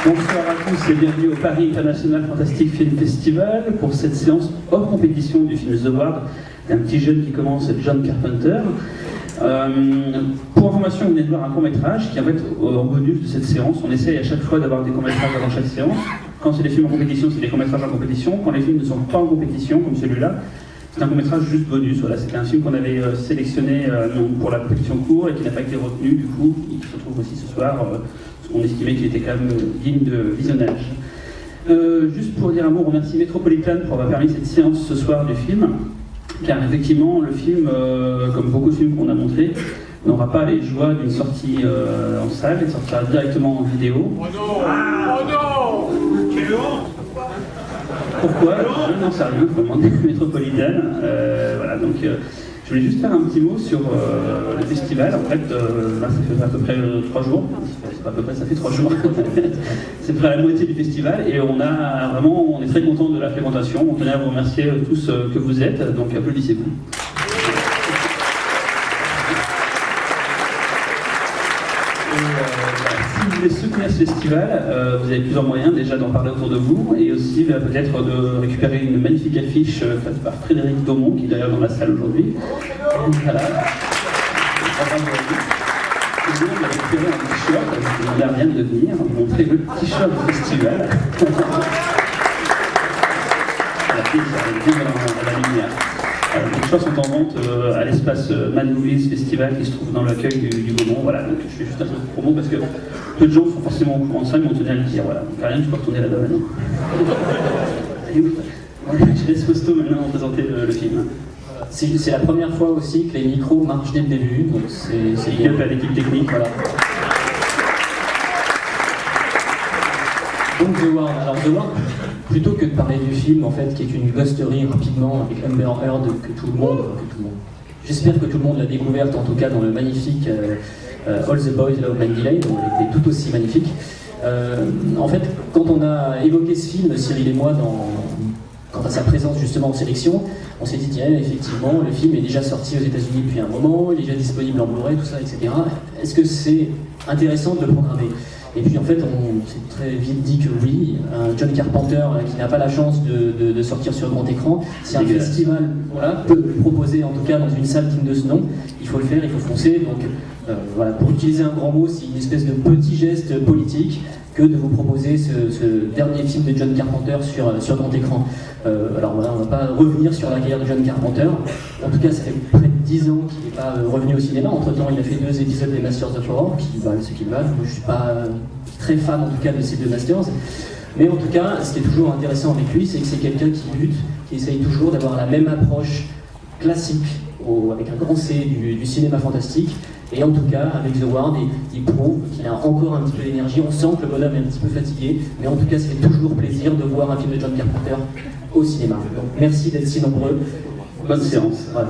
Bonsoir à tous et bienvenue au Paris International Fantastic Film Festival pour cette séance hors compétition du film The Ward d'un petit jeune qui commence, John Carpenter. Pour information, vous venez de voir un court-métrage qui en fait en bonus de cette séance. On essaye à chaque fois d'avoir des courts-métrages avant chaque séance. Quand c'est des films en compétition, c'est des courts-métrages en compétition. Quand les films ne sont pas en compétition, comme celui-là, c'est un court-métrage juste bonus. Voilà, c'était un film qu'on avait sélectionné pour la compétition court et qui n'a pas été retenu du coup, il se retrouve aussi ce soir. On estimait qu'il était quand même digne de visionnage. Juste pour dire un mot, on remercie Metropolitan pour avoir permis cette séance ce soir du film, car effectivement le film, comme beaucoup de films qu'on a montrés, n'aura pas les joies d'une sortie en salle, il sortira directement en vidéo. Oh non! Oh non! Quelle honte! Pourquoi? Je n'en sais rien, il faut demander à Metropolitan. Voilà, donc je voulais juste faire un petit mot sur le festival. En fait, là, ça fait à peu près 3 jours. C'est pas à peu près, ça fait 3 jours. C'est près à la moitié du festival et on est très content de la fréquentation. On tenait à vous remercier tous que vous êtes, donc applaudissez-vous. Si vous voulez soutenir ce festival, vous avez plusieurs moyens déjà d'en parler autour de vous et aussi peut-être de récupérer une magnifique affiche faite par Frédéric Daumont qui est d'ailleurs dans la salle aujourd'hui. Voilà. Et nous, on a récupéré un t-shirt, il n'y a rien de venir, montrer le t-shirt du festival. La fille, ça arrive bien dans la lumière. Les t-shirts sont en vente à l'espace Mad Movies Festival qui se trouve dans l'accueil du Gaumont. Voilà, donc je fais juste un peu de promo parce que peu de gens sont forcément au courant de ça, mais on tenait à le dire. Voilà, donc rien, tu peux retourner là-bas maintenant. Je laisse Fausto maintenant présenter le film. C'est la première fois aussi que les micros marchent dès le début, donc c'est bien à l'équipe technique. Voilà. Donc The Ward. Alors The Ward, plutôt que de parler du film en fait, qui est une ghosterie rapidement avec Amber Heard j'espère que tout le monde l'a découverte en tout cas dans le magnifique All the Boys Love Mandy Lane, où elle était tout aussi magnifique. En fait, quand on a évoqué ce film, Cyril et moi, quant à sa présence justement en sélection, on s'est dit tiens, effectivement, le film est déjà sorti aux États-Unis depuis un moment, il est déjà disponible en Blu-ray, tout ça, etc. Est-ce que c'est intéressant de le programmer? Et puis en fait, on s'est très vite dit que oui, un John Carpenter qui n'a pas la chance de sortir sur grand écran, si un festival peut le proposer, en tout cas dans une salle digne de ce nom, il faut le faire, il faut foncer. Donc voilà, pour utiliser un grand mot, c'est une espèce de petit geste politique que de vous proposer ce dernier film de John Carpenter sur grand écran. Alors voilà, on ne va pas revenir sur la carrière de John Carpenter. En tout cas, ça fait près de 10 ans qu'il n'est pas revenu au cinéma. Entre-temps, il a fait 2 épisodes des Masters of Horror, qui valent ce qu'ils valent. Je ne suis pas très fan, en tout cas, de ces 2 Masters. Mais en tout cas, ce qui est toujours intéressant avec lui, c'est que c'est quelqu'un qui lutte, qui essaye toujours d'avoir la même approche classique, avec un grand C du cinéma fantastique. Et en tout cas, avec The Ward, il prouve qu'il a encore un petit peu d'énergie. On sent que le bonhomme est un petit peu fatigué, mais en tout cas, ça fait toujours plaisir de voir un film de John Carpenter au cinéma. Donc merci d'être si nombreux. Bonne séance. Voilà.